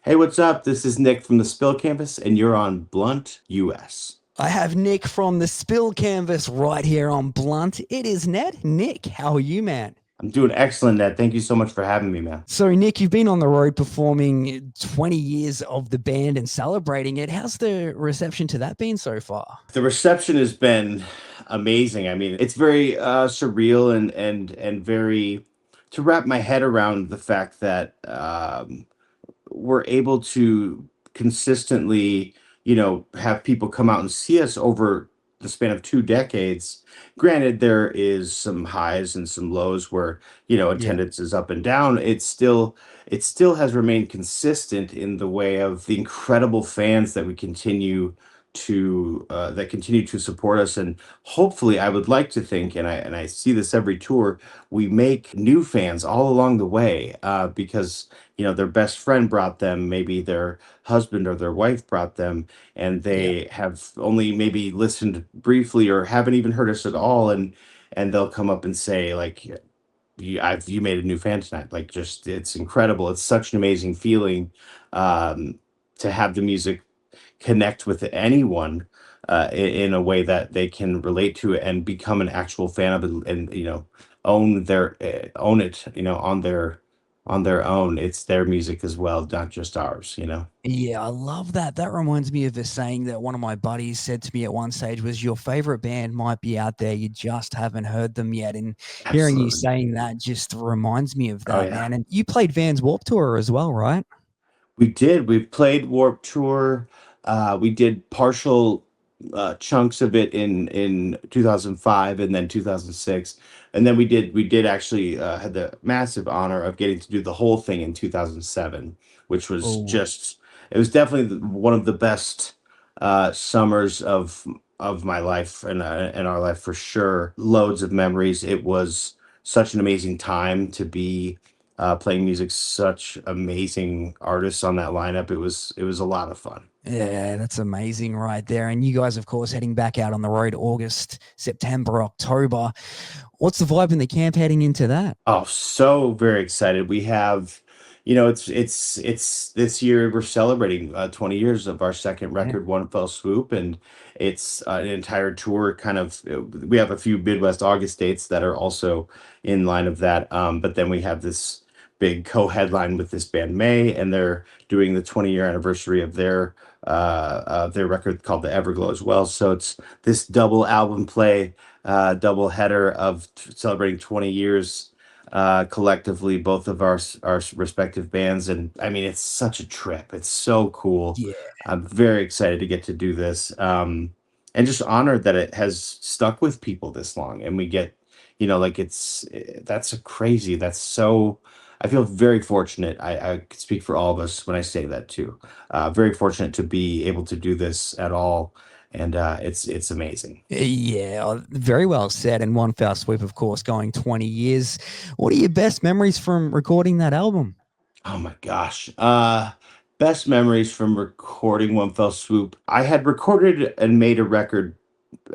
Hey, what's up? This is Nick from the Spill Campus, and you're on Blunt US. I have Nick from the Spill Canvas right here on Blunt. It is Ned. Nick, how are you, man? I'm doing excellent, Ned. Thank you so much for having me, man. So, Nick, you've been on the road performing 20 years of the band and celebrating it. How's the reception to that been so far? The reception has been amazing. I mean, it's very surreal and very to wrap my head around the fact that we're able to consistently, have people come out and see us over the span of 2 decades. Granted, there is some highs and some lows where, Yeah. attendance is up and down. It still has remained consistent in the way of the incredible fans that we continue to that continue to support us. And hopefully, I would like to think, and I see this every tour, we make new fans all along the way, because their best friend brought them, maybe their husband or their wife brought them, and Yeah. they have only maybe listened briefly or haven't even heard us at all, and they'll come up and say like, you made a new fan tonight. Like, just it's incredible. It's such an amazing feeling, to have the music connect with anyone, in a way that they can relate to it and become an actual fan of it, and own it, on their own. It's their music as well, not just ours. Yeah, I love that. That reminds me of a saying that one of my buddies said to me at one stage was your favorite band might be out there, you just haven't heard them yet. And hearing you Absolutely. saying that just reminds me of Oh that, yeah. man. And you played Vans Warped Tour as well, right? We did. We played Warp Tour. We did partial chunks of it in 2005 and then 2006, and then we did actually had the massive honor of getting to do the whole thing in 2007, which was Oh, just it was definitely one of the best summers of my life and our life for sure. Loads of memories. It was such an amazing time to be playing music, such amazing artists on that lineup. It was a lot of fun. yeah, that's amazing right there. And you guys, of course, heading back out on the road August, September, October. What's the vibe in the camp heading into that? Oh, so very excited. We have, it's this year we're celebrating 20 years of our second Yeah. record, One Fell Swoop, and it's an entire tour. Kind of, we have a few Midwest August dates that are also in line of that. But then we have this big co-headline with this band May, and they're doing the 20-year anniversary of their record called The Everglow as well. So it's this double album play, double header of celebrating 20 years, collectively, both of our respective bands. And I mean, it's such a trip. It's so cool. Yeah. I'm very excited to get to do this, and just honored that it has stuck with people this long. And we get, like that's a crazy. That's so. I feel very fortunate. I could speak for all of us when I say that too. Very fortunate to be able to do this at all, and it's amazing. Yeah, very well said. And One Foul Swoop, of course, going 20 years. What are your best memories from recording that album? Oh my gosh. Best memories from recording One Fell Swoop. I had recorded and made a record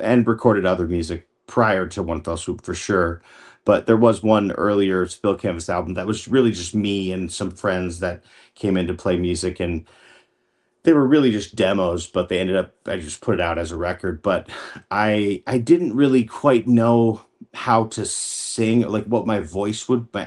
and recorded other music prior to One Fell Swoop for sure. But there was one earlier Spill Canvas album that was really just me and some friends that came in to play music, and they were really just demos, but they ended up I just put it out as a record. But I didn't really quite know how to sing, like what my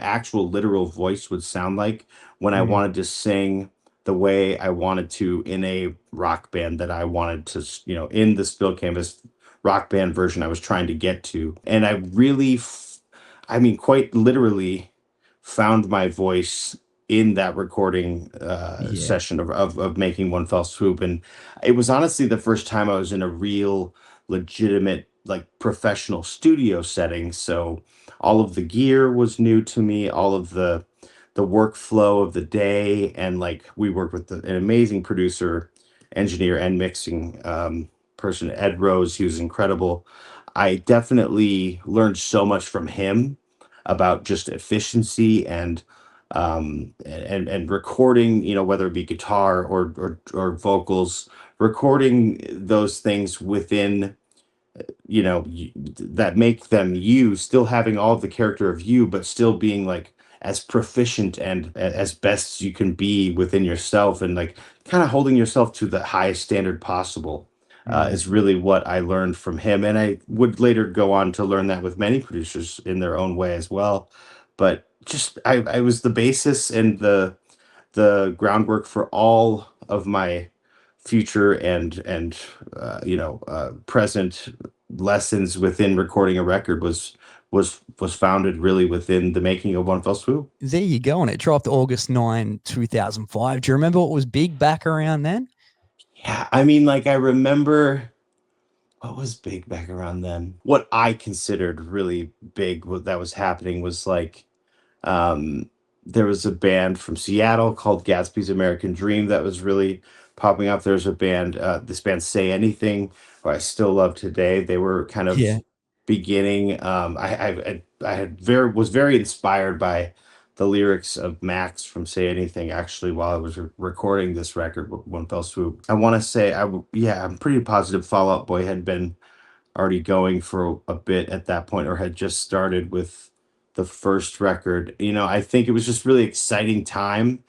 actual literal voice would sound like when I Mm, wanted to sing the way I wanted to in a rock band that I wanted to, in the Spill Canvas rock band version I was trying to get to. And I really I mean, quite literally found my voice in that recording yeah. session of making One Fell Swoop. And it was honestly the first time I was in a real legitimate, like, professional studio setting. So all of the gear was new to me, all of the workflow of the day. And like, we worked with an amazing producer, engineer, and mixing person, Ed Rose. He was incredible. I definitely learned so much from him about just efficiency and recording, whether it be guitar or vocals, recording those things within, that make them you, still having all of the character of you, but still being like as proficient and as best you can be within yourself, and like kind of holding yourself to the highest standard possible, Mm. is really what I learned from him. And I would later go on to learn that with many producers in their own way as well. But just I was the basis and the groundwork for all of my future and present lessons within recording a record was founded really within the making of One Fell Swoop. There you go. And it dropped August 9, 2005. Do you remember what was big back around then? Yeah, I mean, like I remember what was big back around then. What I considered really big, what that was happening was like Um, there was a band from Seattle called Gatsby's American Dream that was really popping up. There's a band, this band Say Anything, who I still love today. They were kind Yeah. of beginning. I had was very inspired by the lyrics of Max from Say Anything. Actually, while I was recording this record, One Fell Swoop, I want to say yeah, I'm pretty positive Fall Out Boy had been already going for a bit at that point, or had just started with the first record. I think it was just really exciting time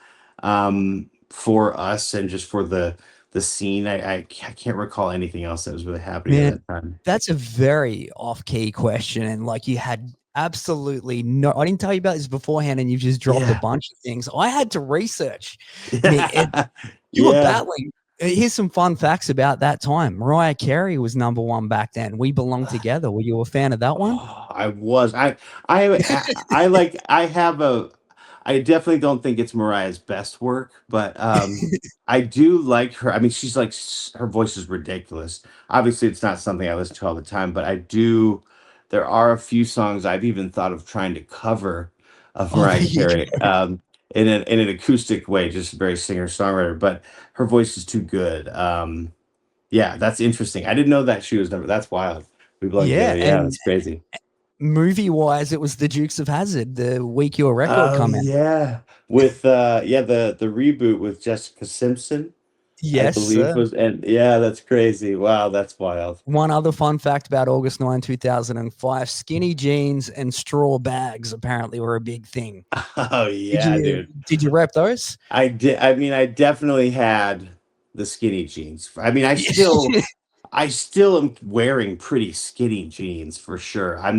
for us and just for the scene. I can't recall anything else that was really happening at Man, that time. that's a very off-key question, and, like, you had absolutely no I didn't tell you about this beforehand, and you've just dropped a Yeah. bunch of things. I had to research. Me and Yeah. you were Yeah. battling here's some fun facts about that time. Mariah Carey was number 1 back then. We Belong Together. Were you a fan of that one? Oh, I was. I have a I definitely don't think it's Mariah's best work, but I do like her. I mean, she's like her voice is ridiculous. Obviously, it's not something I listen to all the time, but I do. There are a few songs I've even thought of trying to cover of Oh, there Mariah you Carey, go. in an acoustic way, just very singer-songwriter, but her voice is too good. Yeah, that's interesting. I didn't know that she was number that's wild. We Belong Yeah, Together. Yeah, and that's crazy. movie-wise, it was the Dukes of Hazzard, the week your record Oh come out. yeah. With yeah, the reboot with Jessica Simpson, I Yes, believe sir. was, and yeah, that's crazy. Wow, that's wild. One other fun fact about August 9, 2005, skinny jeans and straw bags apparently were a big thing. Oh Did yeah, you dude. did you rep those? I did. I mean, I definitely had the skinny jeans. I mean, I still am wearing pretty skinny jeans for sure. I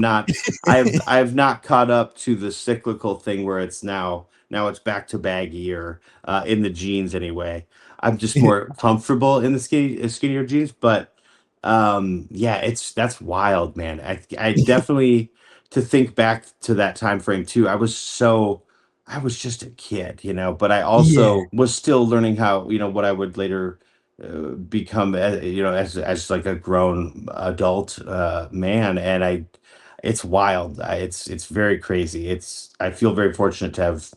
have not caught up to the cyclical thing where it's now it's back to baggy, or in the jeans anyway. I'm just more comfortable in the skinnier jeans, but yeah, that's wild, man. I definitely, to think back to that time frame too. I was just a kid, but I Yeah, also was still learning how, what I would later become, as like a grown adult man. And it's wild. It's very crazy. I feel very fortunate to have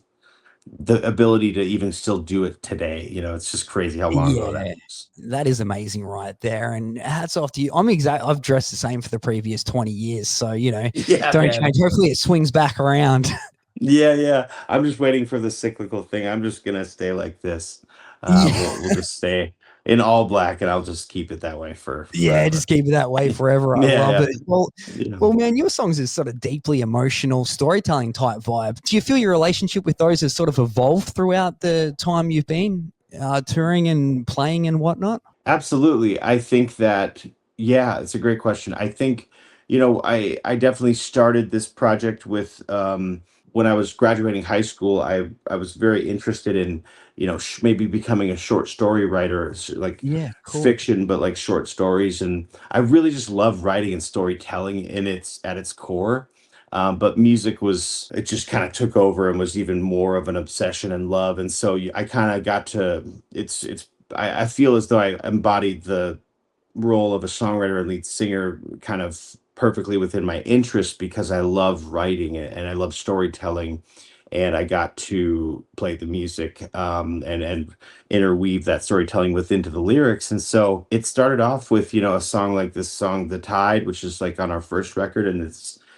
the ability to even still do it today. It's just crazy how long ago that yeah. was. That is amazing right there, and hats off to you. I've dressed the same for the previous 20 years, so, Yeah, don't man. change. Hopefully, it swings back around. Yeah, yeah. I'm just waiting for the cyclical thing. I'm just gonna stay like this. Yeah. We'll just stay in all black, and I'll just keep it that way for Yeah, forever. just keep it that way forever. I Yeah, love yeah. it. Well, You know. well, man, your songs is sort of deeply emotional storytelling type vibe. Do you feel your relationship with those has sort of evolved throughout the time you've been touring and playing and whatnot? Absolutely. I think that, yeah, it's a great question. I think, I definitely started this project with, when I was graduating high school. I was very interested in, maybe becoming a short story writer, like Yeah, cool. fiction, but like short stories. And I really just love writing and storytelling at its core. But music it just kind of took over and was even more of an obsession and love. And so I kind of got to, I feel as though I embodied the role of a songwriter and lead singer kind of perfectly within my interest, because I love writing it and I love storytelling. And I got to play the music, and interweave that storytelling into the lyrics. And so it started off with, a song like this song, The Tide, which is like on our first record. And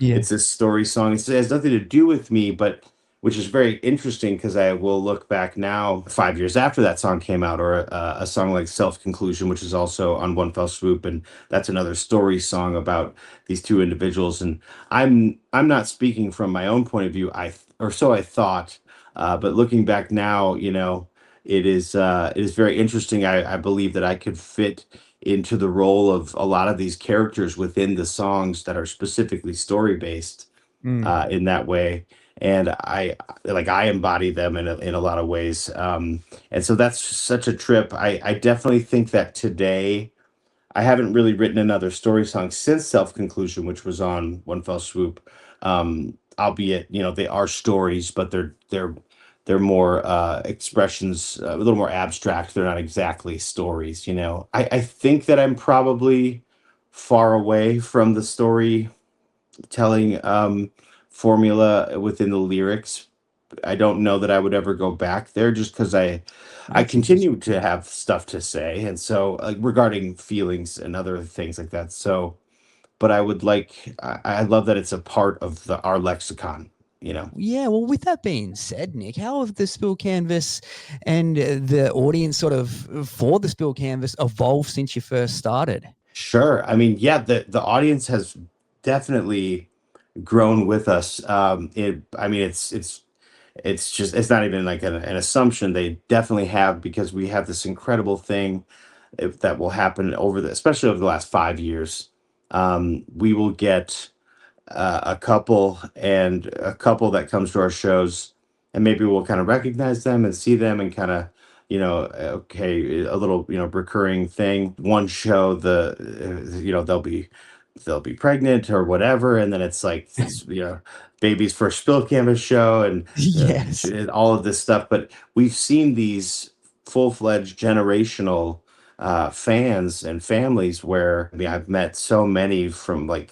Yeah. it's this story song. It has nothing to do with me, but which is very interesting because I will look back now 5 years after that song came out, or a song like Self Conclusion, which is also on One Fell Swoop, and that's another story song about these two individuals. And I'm not speaking from my own point of view, or so I thought, but looking back now, it is very interesting. I believe that I could fit into the role of a lot of these characters within the songs that are specifically story based Mm. in that way. And I embody them in a lot of ways. And so that's such a trip. I definitely think that today I haven't really written another story song since Self Conclusion, which was on One Fell Swoop. Albeit, they are stories, but they're more expressions, a little more abstract. They're not exactly stories. I think that I'm probably far away from the storytelling formula within the lyrics. I don't know that I would ever go back there just because I That's interesting. continue to have stuff to say, and so regarding feelings and other things like that. So, but I love that it's a part of our lexicon. You know. Yeah, well, with that being said, Nick, how have the spill canvas and the audience sort of for the spill canvas evolved since you first started? Sure. I mean, yeah, the audience has definitely grown with us. I mean, it's just it's not even like an assumption. They definitely have, because we have this incredible thing that will happen especially over the last 5 years. We will get a couple that comes to our shows, and maybe we'll kind of recognize them and see them and kind of, okay, a little, recurring thing. One show, they'll be pregnant or whatever, and then it's like this, baby's first spill canvas show, and Yes. all of this stuff. But we've seen these full-fledged generational fans and families where, I mean, I've met so many from like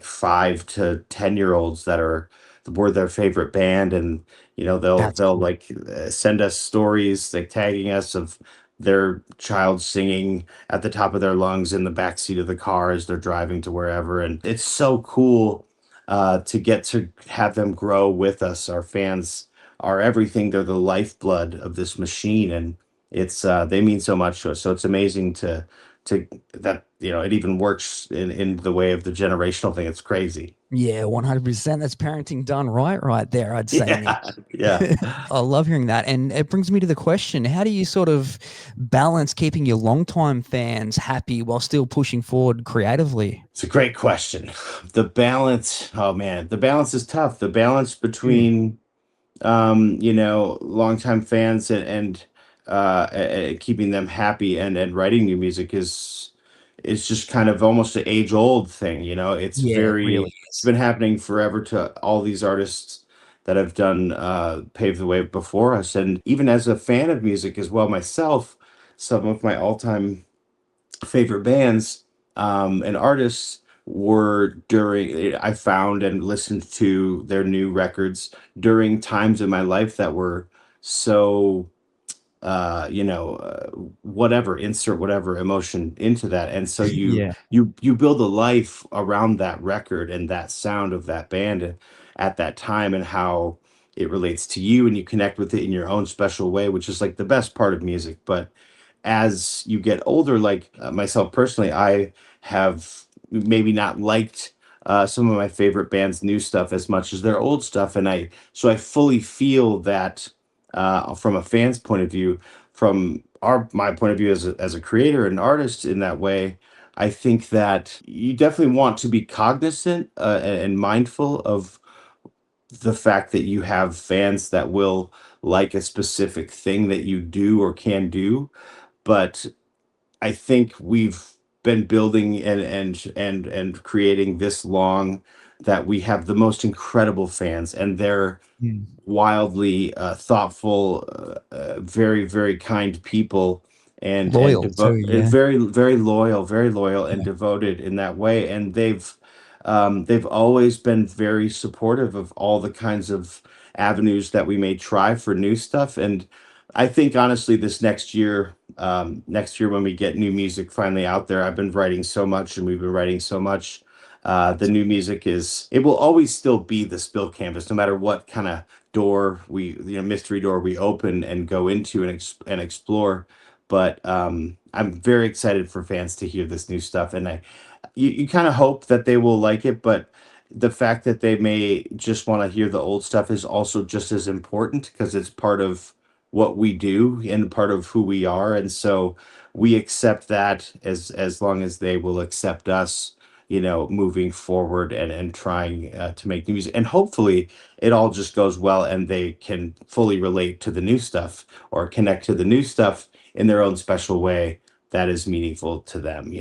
5 to 10 year olds that were their favorite band, and they'll That's they'll cool. like send us stories like tagging us of their child singing at the top of their lungs in the back seat of the car as they're driving to wherever. And it's so cool to get to have them grow with us. Our fans are everything. They're the lifeblood of this machine, and they mean so much to us. So it's amazing to that it even works in the way of the generational thing. It's crazy. Yeah, 100%. That's parenting done right there, I'd say, Nick. Yeah, yeah. I love hearing that. And it brings me to the question, how do you sort of balance keeping your longtime fans happy while still pushing forward creatively? It's a great question. The balance, oh man, the balance is tough. The balance Mm. between longtime fans and keeping them happy and writing new music is just kind of almost an age old thing. Yeah, it really It's is. been happening forever to all these artists that have done paved the way before us. And even as a fan of music as well myself, some of my all-time favorite bands and artists were during I found and listened to their new records during times in my life that were so whatever, insert whatever emotion into that. And so you Yeah. you you build a life around that record and that sound of that band at that time, and how it relates to you, and you connect with it in your own special way, which is like the best part of music. But as you get older, like myself personally, I have maybe not liked some of my favorite bands' new stuff as much as their old stuff, and I fully feel that from a fan's point of view, from my point of view as a creator and artist in that way. I think that you definitely want to be cognizant and mindful of the fact that you have fans that will like a specific thing that you do or can do. But I think we've been building and creating this long, that we have the most incredible fans, and they're Mm. wildly thoughtful, very very kind people, Loyal too, and yeah. very loyal and Yeah. devoted in that way. And they've always been very supportive of all the kinds of avenues that we may try for new stuff. And I think honestly, this next year when we get new music finally out there, I've been writing so much, and we've been writing so much. The new music is it will always still be the spill canvas, no matter what kind of door we mystery door we open and go into and explore. But I'm very excited for fans to hear this new stuff, and you kind of hope that they will like it, but the fact that they may just want to hear the old stuff is also just as important because it's part of what we do and part of who we are, and so we accept that as long as they will accept us, moving forward and trying to make new music, and hopefully it all just goes well and they can fully relate to the new stuff or connect to the new stuff in their own special way that is meaningful to them.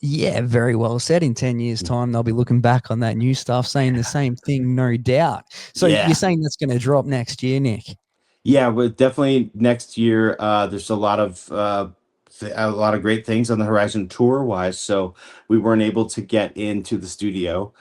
Yeah, very well said. In 10 years' time, they'll be looking back on that new stuff saying the same thing, no doubt. So you're Yeah. saying that's going to drop next year, Nick? Yeah, but definitely next year. There's a lot of great things on the horizon tour wise. So we weren't able to get into the studio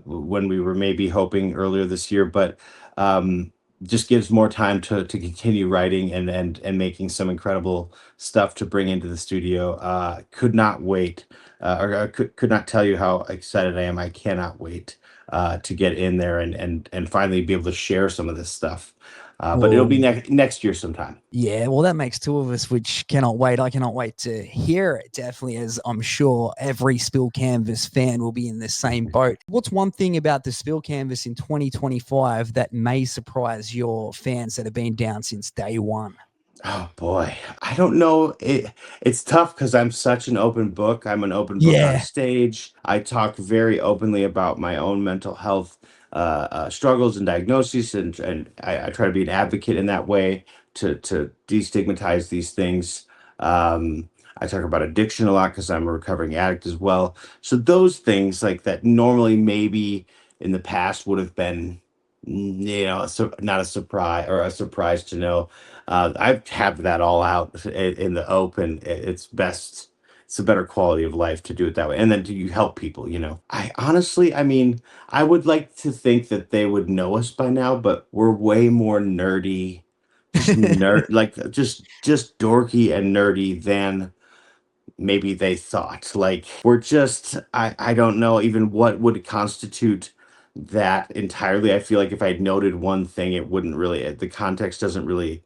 when we were maybe hoping earlier this year, but um, just gives more time to continue writing and making some incredible stuff to bring into the studio. Could not wait, or could not tell you how excited I am. I cannot wait to get in there and finally be able to share some of this stuff. But it'll be Well, next year sometime. yeah, well, that makes two of us, which cannot wait. I cannot wait to hear it, definitely, as I'm sure every Spill Canvas fan will be in the same boat. What's one thing about the Spill Canvas in 2025 that may surprise your fans that have been down since day one? Oh boy, I don't know. It's tough because I'm such an open book. I'm an open book on Yeah, stage. I talk very openly about my own mental health struggles and diagnoses, and I try to be an advocate in that way to destigmatize these things. I talk about addiction a lot because I'm a recovering addict as well. So those things like that normally maybe in the past would have been, not a surprise or a surprise to know. I have that all out in the open. It's best. It's a better quality of life to do it that way. And then do you help people? I honestly, I mean, I would like to think that they would know us by now, but we're way more nerdy, just nerd, like just dorky and nerdy than maybe they thought. Like we're just, I don't know even what would constitute that entirely. I feel like if I'd noted one thing, it wouldn't really, the context doesn't really,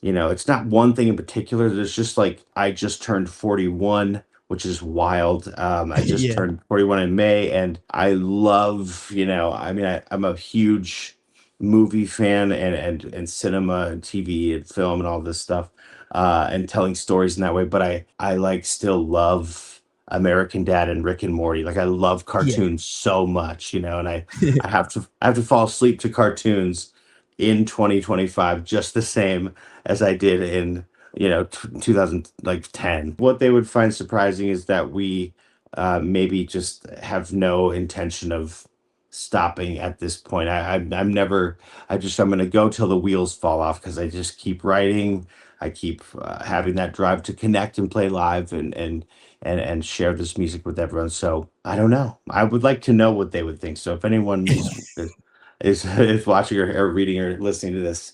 it's not one thing in particular. There's just like I just turned 41, which is wild. I just yeah, turned 41 in May, and I love, I mean, I'm a huge movie fan and cinema and TV and film and all this stuff, and telling stories in that way. But I like still love American Dad and Rick and Morty. Like I love yeah, cartoons so much, and I have to fall asleep to cartoons in 2025 just the same as I did in 2000 like 10. What they would find surprising is that we maybe just have no intention of stopping at this point. I'm never. I'm gonna go till the wheels fall off because I just keep writing. I keep having that drive to connect and play live and share this music with everyone. So I don't know. I would like to know what they would think. So if anyone is watching or reading or listening to this,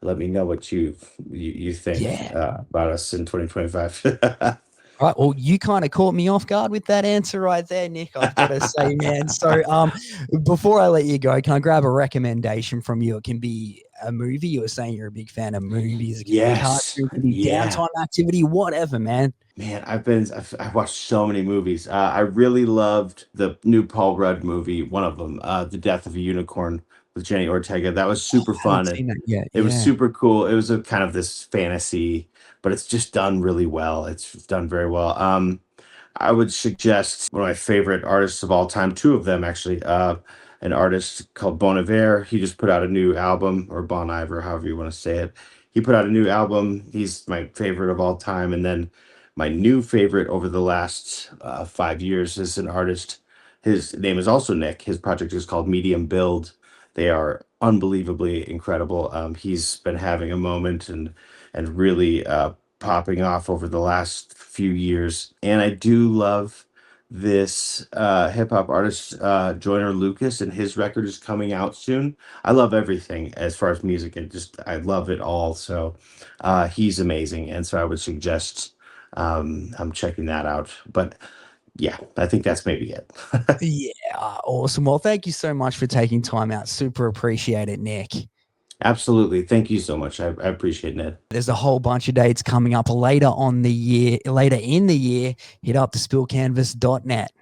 let me know what you think yeah. about us in 2025. All right. Well, you kind of caught me off guard with that answer right there, Nick. I've got to say, man. So, before I let you go, can I grab a recommendation from you? It can be a movie. You were saying you're a big fan of movies. It can be a cartoon. Yes, It can be yeah, downtime activity. Whatever, man. man. I've watched so many movies. I really loved the new Paul Rudd movie. One of them, The Death of a Unicorn with Jenny Ortega. That was super I haven't fun. seen that yet. It was Yeah. super cool. It was a kind of this fantasy, but it's just done really well. It's done very well. I would suggest one of my favorite artists of all time, two of them actually. An artist called Bon Iver. He just put out a new album, or Bon Iver, however you want to say it. He put out a new album. He's my favorite of all time. And then my new favorite over the last 5 years is an artist. His name is also Nick. His project is called Medium Build. They are unbelievably incredible. He's been having a moment and really popping off over the last few years. And I do love this hip hop artist, Joyner Lucas, and his record is coming out soon. I love everything as far as music, and just I love it all. So he's amazing. And so I would suggest I'm checking that out. But Yeah, I think that's maybe it. Yeah, awesome. Well, thank you so much for taking time out. Super appreciate it, Nick. Absolutely. Thank you so much. I appreciate it, Ned. There's a whole bunch of dates coming up later in the year. Hit up the spillcanvas.net.